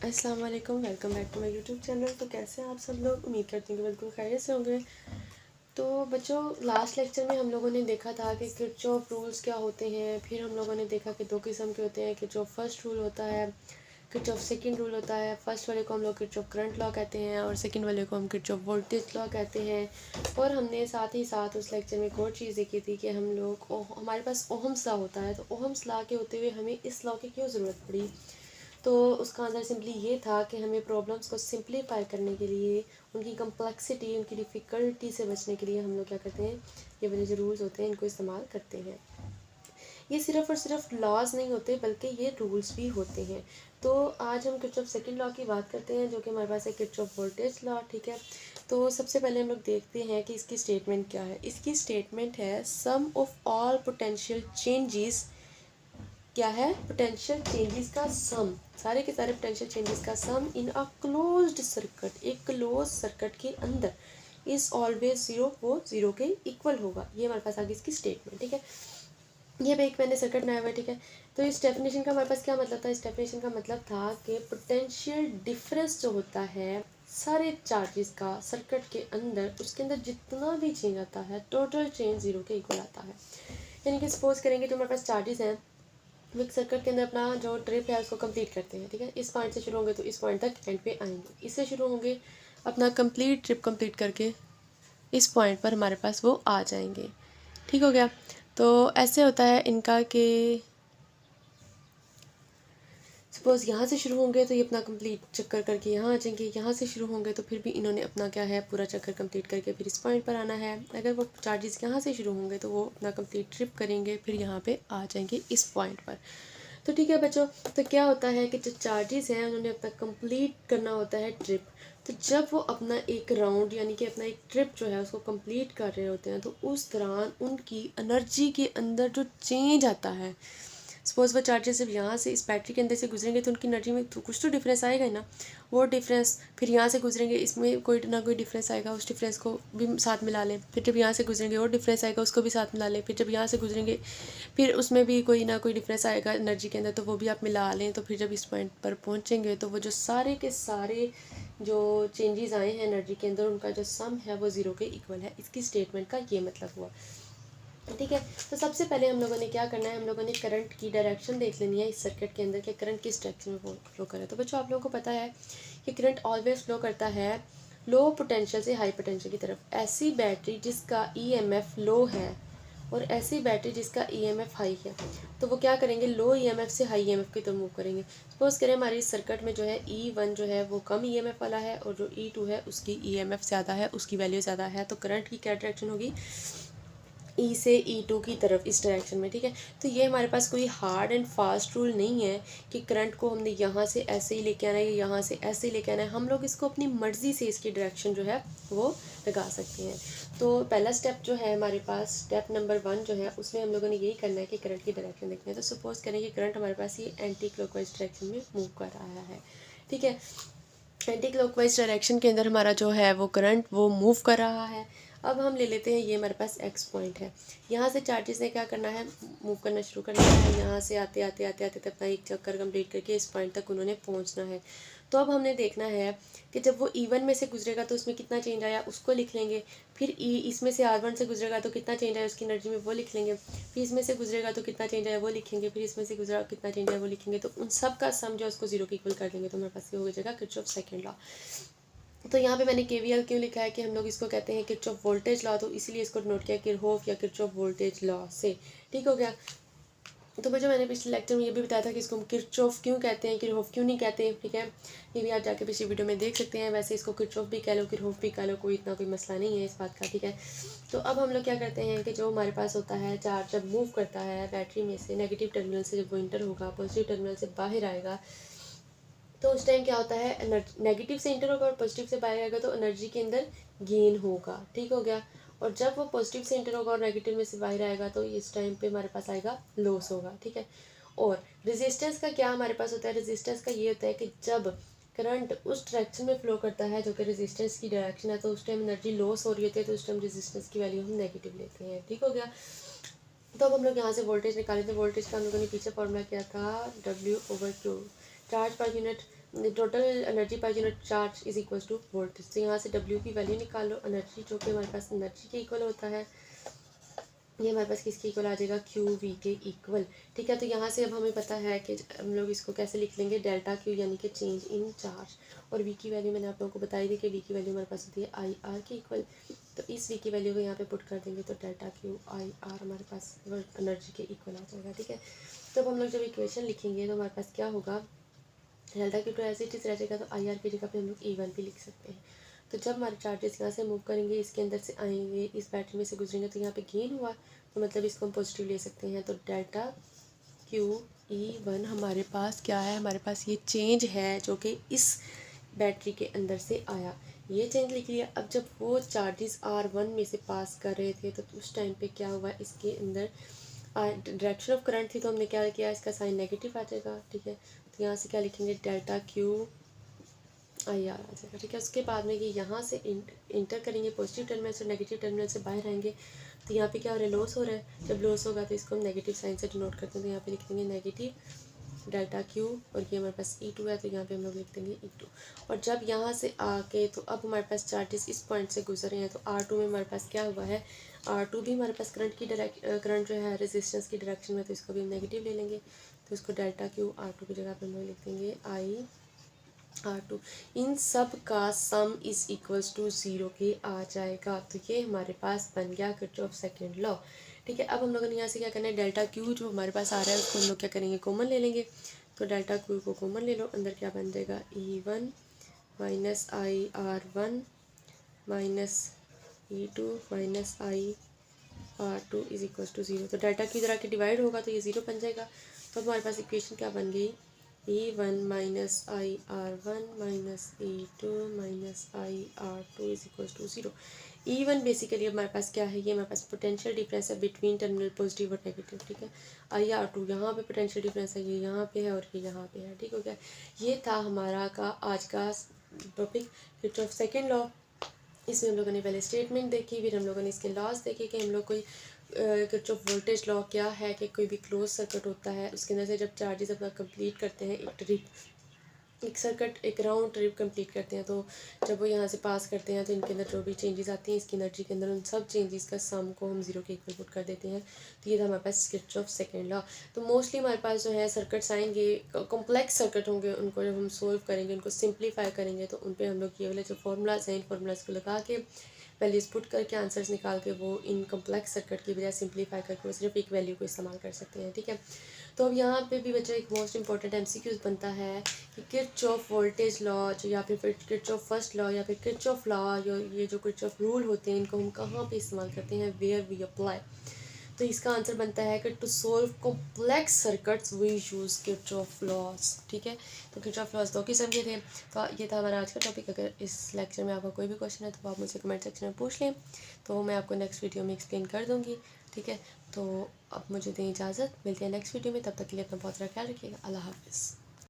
अस्सलाम वालेकुम, welcome back to my YouTube channel. तो कैसे हैं आप सब लोग? उम्मीद करती हूँ कि बिल्कुल खैरियत से होंगे। तो बच्चों, लास्ट लेक्चर में हम लोगों ने देखा था कि किरचॉफ रूल्स क्या होते हैं। फिर हम लोगों ने देखा कि दो किस्म के होते हैं। किरचॉफ फर्स्ट रूल होता है, किरचॉफ सेकंड रूल होता है। फर्स्ट वाले को हम लोग किरचॉफ करंट लॉ कहते हैं और सेकंड वाले को हम किरचॉफ वोल्टेज लॉ कहते हैं। और हमने साथ ही साथ उस लेक्चर में एक और चीज़ देखी थी कि हम लोग हमारे पास ओहम्स लॉ होता है। तो ओहम्स लॉ के होते हुए हमें इस लॉ की क्यों ज़रूरत पड़ी? तो उसका आंसर सिंपली ये था कि हमें प्रॉब्लम्स को सिंप्लीफाई करने के लिए, उनकी कम्प्लेक्सिटी, उनकी डिफ़िकल्टी से बचने के लिए हम लोग क्या करते हैं, ये वाले जो रूल्स होते हैं इनको इस्तेमाल करते हैं। ये सिर्फ़ और सिर्फ लॉज नहीं होते बल्कि ये रूल्स भी होते हैं। तो आज हम किरचॉफ सेकंड लॉ की बात करते हैं, जो कि हमारे पास है किरचॉफ वोल्टेज लॉ। ठीक है, तो सबसे पहले हम लोग देखते हैं कि इसकी स्टेटमेंट क्या है। इसकी स्टेटमेंट है सम ऑफ ऑल पोटेंशियल चेंजेस। क्या है? पोटेंशियल चेंजेस का सम, सारे के सारे पोटेंशियल चेंजेस का सम इन अ क्लोज्ड सर्किट, एक क्लोज सर्किट के अंदर इज ऑलवेज ज़ीरो, वो ज़ीरो के इक्वल होगा। ये हमारे पास आगे इसकी स्टेटमेंट। ठीक है, ये भी एक मैंने सर्किट बनाया हुआ है। ठीक है, तो इस डेफिनेशन का हमारे पास क्या मतलब था? इस डेफिनेशन का मतलब था कि पोटेंशियल डिफरेंस जो होता है सारे चार्जेस का सर्किट के अंदर, उसके अंदर जितना भी चेंज आता है टोटल चेंज ज़ीरो के इक्वल आता है। यानी कि सपोज करेंगे तो हमारे पास चार्जेस हैं, एक सर्किट के अंदर अपना जो ट्रिप है उसको कंप्लीट करते हैं। ठीक है, इस पॉइंट से शुरू होंगे तो इस पॉइंट तक एंड पे आएंगे। इससे शुरू होंगे, अपना कंप्लीट ट्रिप कंप्लीट करके इस पॉइंट पर हमारे पास वो आ जाएंगे। ठीक हो गया। तो ऐसे होता है इनका कि सपोज़ यहाँ से शुरू होंगे तो ये अपना कंप्लीट चक्कर करके यहाँ आ जाएंगे, यहाँ से शुरू होंगे तो फिर भी इन्होंने अपना क्या है पूरा चक्कर कंप्लीट करके फिर इस पॉइंट पर आना है। अगर वो चार्जेस यहाँ से शुरू होंगे तो वो अपना कंप्लीट ट्रिप करेंगे, फिर यहाँ पे आ जाएंगे इस पॉइंट पर। तो ठीक है बच्चों, तो क्या होता है कि जो चार्जेस हैं उन्होंने अपना कंप्लीट करना होता है ट्रिप। तो जब वो अपना एक राउंड यानी कि अपना एक ट्रिप जो है उसको कंप्लीट कर रहे होते हैं, तो उस दौरान उनकी एनर्जी के अंदर जो चेंज आता है, सपोज वो चार्जेस जब यहाँ से इस बैटरी के अंदर से गुजरेंगे तो उनकी एनर्जी में तो कुछ तो डिफरेंस आएगा ही ना। वो डिफरेंस फिर यहाँ से गुजरेंगे, इसमें कोई ना कोई डिफरेंस आएगा, उस डिफरेंस को भी साथ मिला लें। फिर जब यहाँ से गुजरेंगे और डिफरेंस आएगा, उसको भी साथ मिला लें। फिर जब यहाँ से गुजरेंगे फिर उसमें भी कोई ना कोई डिफरेंस आएगा एनर्जी के अंदर, तो वो भी आप मिला लें। तो फिर जब इस पॉइंट पर पहुँचेंगे तो वो जो सारे के सारे जो चेंजेस आए हैं एनर्जी के अंदर, उनका जो सम है वो ज़ीरो के इक्वल है। इसकी स्टेटमेंट का ये मतलब हुआ। ठीक है, तो सबसे पहले हम लोगों ने क्या करना है, हम लोगों ने करंट की डायरेक्शन देख लेनी है इस सर्किट के अंदर कि करंट किस डायरेक्शन में फ्लो कर रहा है। तो बच्चों, आप लोगों को पता है कि करंट ऑलवेज फ्लो करता है लो पोटेंशियल से हाई पोटेंशियल की तरफ। ऐसी बैटरी जिसका ईएमएफ लो है और ऐसी बैटरी जिसका ईएमएफ हाई है, तो वो क्या करेंगे, लो ईएमएफ से हाई ईएमएफ की तरफ मूव करेंगे। सपोज करें हमारी इस सर्किट में जो है E1 जो है वो कम ईएमएफ वाला है और जो E2 है उसकी ईएमएफ ज़्यादा है, उसकी वैल्यू ज़्यादा है। तो करंट की क्या डायरेक्शन होगी, ई से E2 की तरफ, इस डायरेक्शन में। ठीक है, तो ये हमारे पास कोई हार्ड एंड फास्ट रूल नहीं है कि करंट को हमने यहाँ से ऐसे ही लेके आना है या यहाँ से ऐसे ही लेके आना है। हम लोग इसको अपनी मर्ज़ी से इसकी डायरेक्शन जो है वो लगा सकते हैं। तो पहला स्टेप जो है हमारे पास, स्टेप नंबर 1 जो है, उसमें हम लोगों ने यही करना है कि करंट की डायरेक्शन देखनी है। तो सपोज़ करें कि करंट हमारे पास ये एंटी क्लॉकवाइज डायरेक्शन में मूव कर रहा है। ठीक है, एंटी क्लॉकवाइज डायरेक्शन के अंदर हमारा जो है वो करंट वो मूव कर रहा है। अब हम ले लेते हैं, ये हमारे पास एक्स पॉइंट है। यहाँ से चार्जेस ने क्या करना है, मूव करना शुरू करना है। यहाँ से आते आते आते आते अपना एक चक्कर कंप्लीट करके इस पॉइंट तक उन्होंने पहुँचना है। तो अब हमने देखना है कि जब वो E1 में से गुजरेगा तो उसमें कितना चेंज आया उसको लिख लेंगे। फिर इसमें से R1 से गुजरेगा तो कितना चेंज आया उसकी एनर्जी में, वो लिख लेंगे। फिर इसमें से गुजरेगा तो कितना चेंज आया वो लिखेंगे। फिर इसमें से गुजरा कितना चेंज आया वो लिखेंगे। तो उन सब का सम जो है उसको ज़ीरो के इक्वल कर देंगे। तो हमारे पास ये हो जाएगा किरचॉफ सेकंड लॉ। तो यहाँ पे मैंने केवीएल क्यों लिखा है कि हम लोग इसको कहते हैं किरचॉफ वोल्टेज लॉ, तो इसीलिए इसको नोट किया किरचॉफ या किरचॉफ वोल्टेज लॉ से। ठीक हो गया। तो बच्चों, मैंने पिछले लेक्चर में ये भी बताया था कि इसको हम किरचॉफ क्यों कहते हैं, किरचॉफ क्यों नहीं कहते। ठीक है, ये भी आप जाके पिछली वीडियो में देख सकते हैं। वैसे इसको किरचॉफ भी कह लो, किरचॉफ भी कह लो, कोई इतना कोई मसला नहीं है इस बात का। ठीक है, तो अब हम लोग क्या करते हैं कि जो हमारे पास होता है चार्ज जब मूव करता है बैटरी में से नेगेटिव टर्मिनल से, जब वो इंटर होगा पॉजिटिव टर्मिनल से बाहर आएगा, तो उस टाइम क्या होता है, नेगेटिव से इंटर होगा और पॉजिटिव से बाहर आएगा तो एनर्जी के अंदर गेन होगा। ठीक हो गया। और जब वो पॉजिटिव से इंटर होगा और नेगेटिव में से बाहर आएगा तो इस टाइम पे हमारे पास आएगा लॉस होगा। ठीक है, और रेजिस्टेंस का क्या हमारे पास होता है, रेजिस्टेंस का ये होता है कि जब करंट उस डायरेक्शन में फ्लो करता है जो कि रेजिस्टेंस की डायरेक्शन है, तो उस टाइम एनर्जी लॉस हो रही होती है, तो उस टाइम रेजिस्टेंस की वैल्यू हम नेगेटिव लेते हैं। ठीक हो गया। तो अब हम लोग यहाँ से वोल्टेज निकाले थे। वोल्टेज का हम लोगों ने पीछे फॉर्मूला किया था W/Q। चार्ज पर यूनिट, टोटल एनर्जी पर unit charge is equal to voltage. तो यहाँ से डब्ल्यू की वैल्यू निकाल लो, एनर्जी जो कि हमारे पास एनर्जी के इक्वल होता है, ये हमारे पास किसके इक्वल आ जाएगा, क्यू वी के इक्वल। ठीक है, तो यहाँ से अब हमें पता है कि हम लोग इसको कैसे लिख लेंगे, डेल्टा क्यू यानी कि चेंज इन चार्ज, और वी की वैल्यू मैंने आप लोगों को बताई थी कि वी की वैल्यू हमारे पास होती है आई आर के इक्वल। तो इस वी की वैल्यू को यहाँ पे पुट कर देंगे तो डेल्टा क्यू आई आर हमारे पास एनर्जी के इक्वल आ जाएगा। ठीक है, तो अब हम लोग जब इक्वेशन लिखेंगे तो हमारे पास क्या होगा, delta Q two as it is रह जाएगा, तो आई आर की जगह पे हम लोग E1 भी लिख सकते हैं। तो जब हमारे चार्जेस यहाँ से मूव करेंगे, इसके अंदर से आएंगे, इस बैटरी में से गुजरेंगे, तो यहाँ पे गेन हुआ, तो मतलब इसको हम पॉजिटिव ले सकते हैं। तो डेल्टा क्यू E1 हमारे पास क्या है, हमारे पास ये चेंज है जो कि इस बैटरी के अंदर से आया, ये चेंज लिख लिया। अब जब वो चार्जेस R1 में से पास कर रहे थे तो उस टाइम पे क्या हुआ, इसके अंदर डायरेक्शन ऑफ करंट थी, तो हमने क्या किया, इसका साइन नेगेटिव आ जाएगा। ठीक है, तो यहाँ से क्या लिखेंगे, डेल्टा क्यू आई आर आ जाएगा। ठीक है, उसके बाद में ये यहाँ से इंटर करेंगे पॉजिटिव टर्मिनल से, नेगेटिव टर्मिनल से बाहर आएंगे, तो यहाँ पे क्या हो रहा है, लॉस हो रहा है। जब लॉस होगा तो इसको हम नेगेटिव साइन से डिनोट करते हैं, तो यहाँ पे लिख देंगे नेगेटिव डेल्टा क्यू, और ये हमारे पास E2 है, तो यहाँ पे हम लोग लिख देंगे E2। और जब यहाँ से आके तो अब हमारे पास चार्जेस इस पॉइंट से गुजर रहे हैं, तो R2 में हमारे पास क्या हुआ है, R2 भी हमारे पास करंट जो है रेजिस्टेंस की डायरेक्शन में, तो इसको भी हम नेगेटिव ले लेंगे, तो इसको डेल्टा क्यू R2 की जगह पे हम लोग लिख देंगे आई R2। इन सब का सम इज इक्वल्स टू 0 के आ जाएगा। तो ये हमारे पास बन गया किरचॉफ सेकंड लॉ। ठीक है, अब हम लोगों ने यहाँ से क्या करना है, डेल्टा क्यू जो हमारे पास आ रहा है उसको हम लोग क्या करेंगे, कॉमन ले लेंगे। तो डेल्टा क्यू को कॉमन ले लो, अंदर क्या बन जाएगा, E1 minus I R1 minus E2 minus I R2 is equals to 0। तो डेल्टा क्यू जरा के डिवाइड होगा तो ये 0 बन जाएगा। तो हमारे पास इक्वेशन क्या बन गई, E1 minus I R1 minus E2 minus I R2 is equals to 0। E1 basically हमारे पास क्या है, ये हमारे पास पोटेंशियल डिफरेंस है बिटवीन टर्मिनल पॉजिटिव और नेगेटिव। ठीक है, आई R2 यहाँ पे पोटेंशियल डिफरेंस है, ये यहाँ पे है और ये यहाँ पे है। ठीक हो गया, ये था हमारा आज का टॉपिक किरचॉफ सेकंड लॉ। इसमें हम लोगों ने पहले स्टेटमेंट देखी, फिर हम लोगों ने इसके लॉज देखे कि हम लोग कोई किरचॉफ वोल्टेज लॉ क्या है, कि कोई भी क्लोज सर्किट होता है उसके अंदर से जब चार्जेस अपना कंप्लीट करते हैं, एक सर्किट एक राउंड ट्रिप कंप्लीट करते हैं, तो जब वो यहाँ से पास करते हैं तो इनके अंदर जो भी चेंजेस आती हैं इसकी एनर्जी के अंदर, उन सब चेंजेस का सम को हम 0 के इक्वल पुट कर देते हैं। तो ये था हमारे पास किरचॉफ सेकंड लॉ। तो मोस्टली हमारे पास जो है सर्किट्स आएंगे, कॉम्प्लेक्स सर्किट होंगे, उनको जब हम सोल्व करेंगे, उनको सिंप्लीफाई करेंगे, तो उन पर हम लोग ये वाले जो फार्मूलाज हैं, इन फार्मूलाज को लगा के वैल्यूज़ पुट करके आंसर्स निकाल के वो इन कम्प्लेक्स सर्किट की बजाय सिंप्लीफाई करके वो सिर्फ एक वैल्यू को इस्तेमाल कर सकते हैं। ठीक है, तो अब यहाँ पे भी बच्चा एक मोस्ट इंपॉर्टेंट MCQs बनता है कि किरचॉफ वोल्टेज लॉ जो, या फिर किरचॉफ फर्स्ट लॉ, या फिर किरचॉफ लॉ, ये जो किरचॉफ रूल होते हैं, इनको हम कहाँ पे इस्तेमाल करते हैं, वेयर वी अप्लाई। तो इसका आंसर बनता है कि to solve complex circuits we use Kirchhoff laws. ठीक है, तो किरचॉफ लॉज 2 किस्म के थे। तो ये था हमारा आज का टॉपिक। अगर इस लेक्चर में आपका कोई भी क्वेश्चन है तो आप मुझसे कमेंट सेक्शन में पूछ लें, तो मैं आपको नेक्स्ट वीडियो में एक्सप्लेन कर दूँगी। ठीक है, तो अब मुझे दें इजाज़त, मिलते हैं नेक्स्ट वीडियो में, तब तक के लिए अपना बहुत सारा ख्याल रखिएगा। अल्लाह हाफिज़।